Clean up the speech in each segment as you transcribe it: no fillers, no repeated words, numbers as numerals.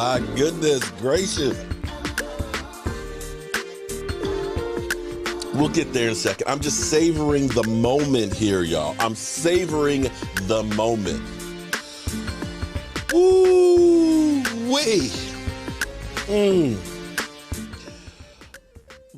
My goodness gracious. We'll get there in a second. I'm just savoring the moment here, y'all. I'm savoring the moment. Woo-wee.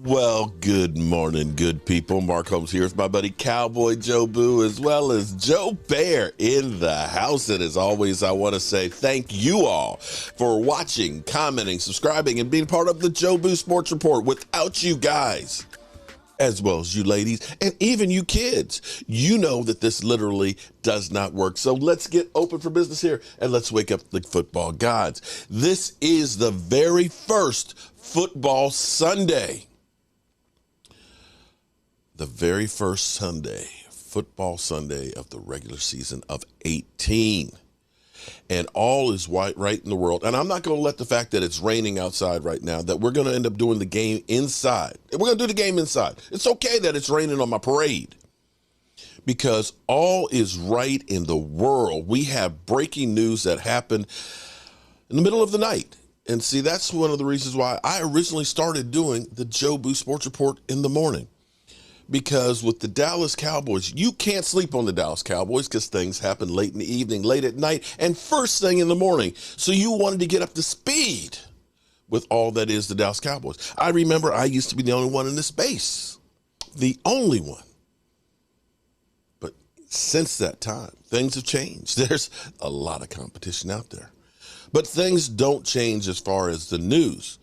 Well, good morning, good people. Mark Holmes here with my buddy Cowboy Joe Boo, as well as Joe Bear in the house. And as always, I want to say thank you all for watching, commenting, subscribing, and being part of the Joe Boo Sports Report. Without you guys, as well as you ladies, and even you kids, you know that this literally does not work. So let's get open for business here, and let's wake up the football gods. This is the very first football Sunday. The very first Sunday, football Sunday of the regular season of 18. And all is right in the world. And I'm not going to let the fact that it's raining outside right now, that we're going to end up doing the game inside. We're going to do the game inside. It's okay that it's raining on my parade, because all is right in the world. We have breaking news that happened in the middle of the night. And see, that's one of the reasons why I originally started doing the Joe Boo Sports Report in the morning. Because with the Dallas Cowboys, you can't sleep on the Dallas Cowboys because things happen late in the evening, late at night, and first thing in the morning. So you wanted to get up to speed with all that is the Dallas Cowboys. I remember I used to be the only one in the space, the only one. But since that time, things have changed. There's a lot of competition out there. But things don't change as far as the news,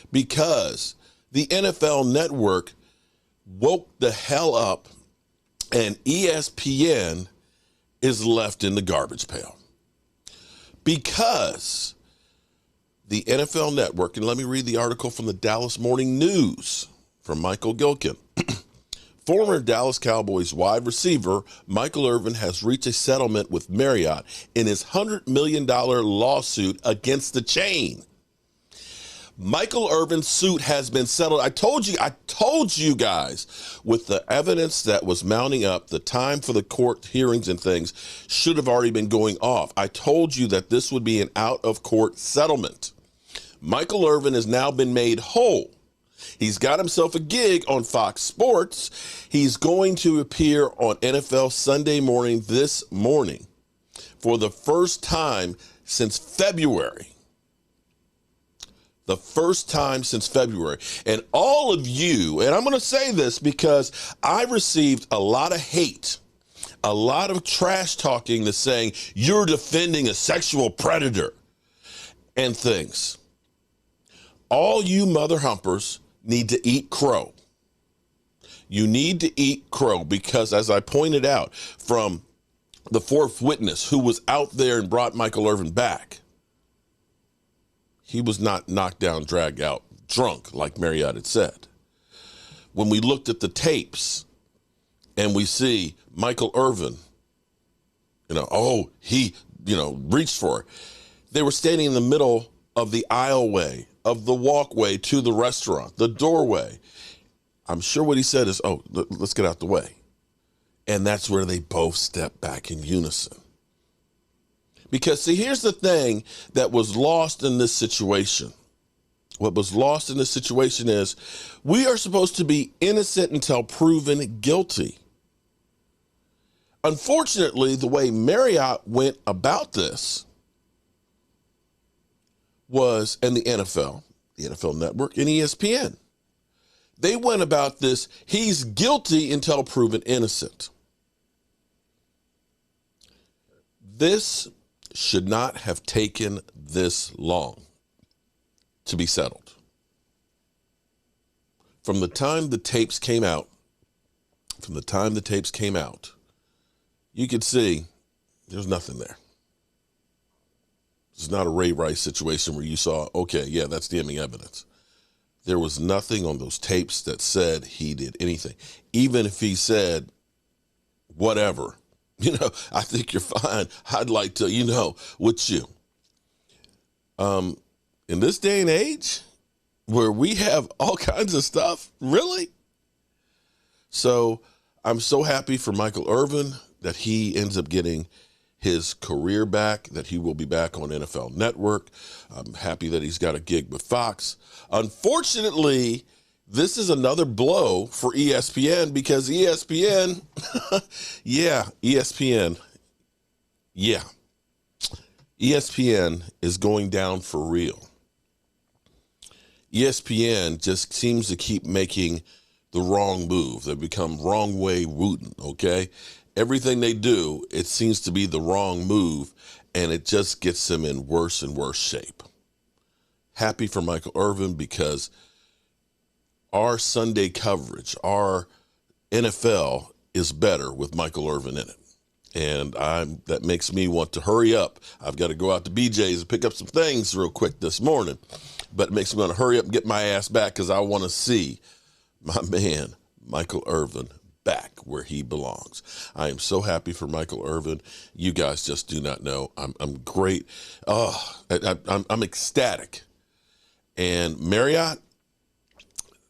because the NFL Network woke the hell up, and ESPN is left in the garbage pail, because the NFL Network, and let me read the article from the Dallas Morning News from Michael Gilkin. Former Dallas Cowboys wide receiver Michael Irvin has reached a settlement with Marriott in his $100 million lawsuit against the chain. Michael Irvin's suit has been settled. I told you guys, with the evidence that was mounting up, the time for the court hearings and things should have already been going off. I told you that this would be an out-of-court settlement. Michael Irvin has now been made whole. He's got himself a gig on Fox Sports. He's going to appear on NFL Sunday Morning this morning for the first time since February. The first time since February. And all of you, and I'm going to say this because I received a lot of hate, a lot of trash talking that's saying you're defending a sexual predator and things. All you mother humpers need to eat crow. You need to eat crow, because as I pointed out from the fourth witness who was out there and brought Michael Irvin back, he was not knocked down, dragged out, drunk, like Marriott had said. When we looked at the tapes and we see Michael Irvin, he reached for it. They were standing in the middle of the aisleway, of the walkway to the restaurant, the doorway. I'm sure what he said is, let's get out the way. And that's where they both stepped back in unison. Because, see, here's the thing that was lost in this situation. What was lost in this situation is we are supposed to be innocent until proven guilty. Unfortunately, the way Marriott went about this was, and the NFL Network, and ESPN, they went about this, he's guilty until proven innocent. This should not have taken this long to be settled. From the time the tapes came out, you could see there's nothing there. It's not a Ray Rice situation where you saw, okay, yeah, that's damning evidence. There was nothing on those tapes that said he did anything. Even if he said whatever, I think you're fine. I'd like to, with you. In this day and age where we have all kinds of stuff, really? So I'm so happy for Michael Irvin that he ends up getting his career back, that he will be back on NFL Network. I'm happy that he's got a gig with Fox. Unfortunately, this is another blow for ESPN because ESPN, ESPN is going down for real. ESPN just seems to keep making the wrong move. They become wrong way Wooten, okay? Everything they do, it seems to be the wrong move, and it just gets them in worse and worse shape. Happy for Michael Irvin because our Sunday coverage, our NFL is better with Michael Irvin in it. And that makes me want to hurry up. I've got to go out to BJ's and pick up some things real quick this morning. But it makes me want to hurry up and get my ass back because I want to see my man, Michael Irvin, back where he belongs. I am so happy for Michael Irvin. You guys just do not know. I'm great. I'm ecstatic. And Marriott,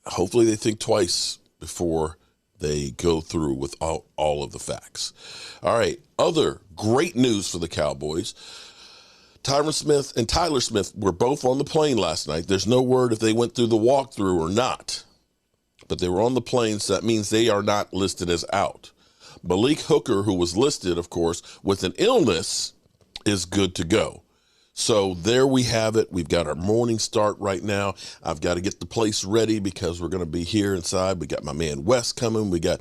hopefully they think twice before they go through with all of the facts. All right, other great news for the Cowboys. Tyler Smith were both on the plane last night. There's no word if they went through the walkthrough or not, but they were on the plane, so that means they are not listed as out. Malik Hooker, who was listed, of course, with an illness, is good to go. So there we have it. We've got our morning start right now. I've got to get the place ready because we're going to be here inside. We got my man Wes coming. We got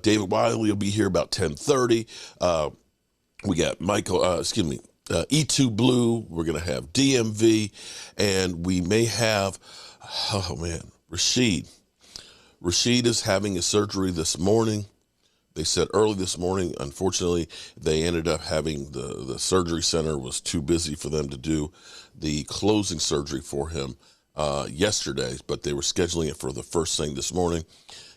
David Wiley will be here about 10:30. We got E2 Blue. We're going to have DMV, and we may have, Rashid. Rashid is having a surgery this morning. They said early this morning, unfortunately, they ended up having the surgery center was too busy for them to do the closing surgery for him yesterday, but they were scheduling it for the first thing this morning.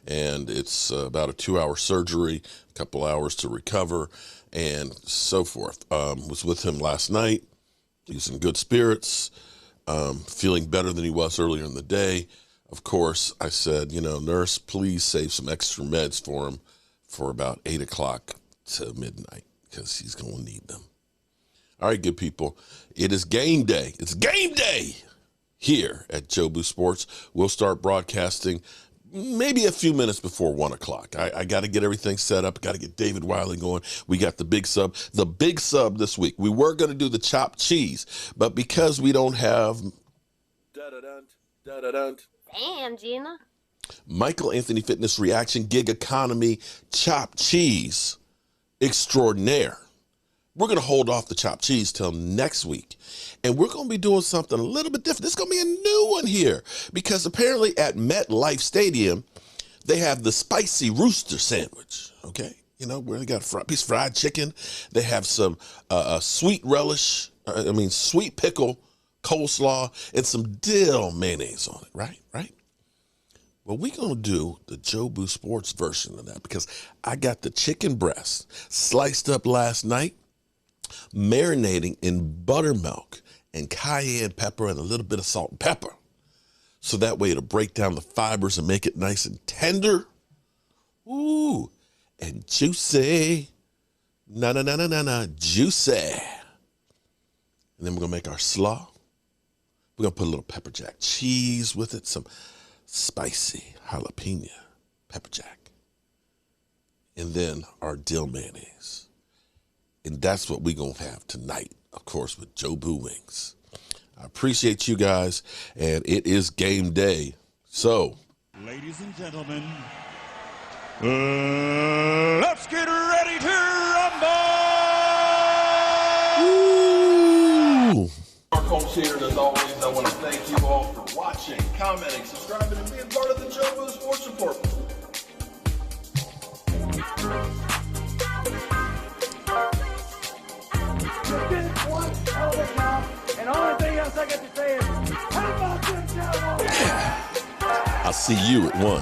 And it's about a 2-hour surgery, a couple hours to recover, and so forth. Was with him last night. He's in good spirits, feeling better than he was earlier in the day. Of course, I said, nurse, please save some extra meds for him for about 8 o'clock to midnight because he's going to need them. All right, good people. It is game day. It's game day here at Jobu Sports. We'll start broadcasting maybe a few minutes before 1 o'clock. I got to get everything set up. Got to get David Wiley going. We got the big sub. The big sub this week. We were going to do the chopped cheese, but because we don't have Damn, Gina. Michael Anthony Fitness Reaction Gig Economy chopped cheese extraordinaire, we're going to hold off the chopped cheese till next week. And we're going to be doing something a little bit different. This is going to be a new one here because apparently at MetLife Stadium, they have the spicy rooster sandwich, okay? Where they got a piece of fried chicken. They have some sweet pickle coleslaw and some dill mayonnaise on it, right? Well, we're going to do the Jobu Sports version of that because I got the chicken breast sliced up last night, marinating in buttermilk and cayenne pepper and a little bit of salt and pepper. So that way it'll break down the fibers and make it nice and tender. Ooh, and juicy. Juicy. And then we're going to make our slaw. We're going to put a little pepper jack cheese with it, some spicy jalapeno pepper jack, and then our dill mayonnaise. And that's what we're going to have tonight, of course, with Jobu Wings. I appreciate you guys, and it is game day. So, ladies and gentlemen, let's get ready to rumble! Woo! Our Coach here, and as always, I want to thank you all for watching, commenting, subscribing, and being part of the Jobu Sports Report. You did one hell of a job, and the only thing else I got to say is, how about them Cowboys? I'll see you at 1.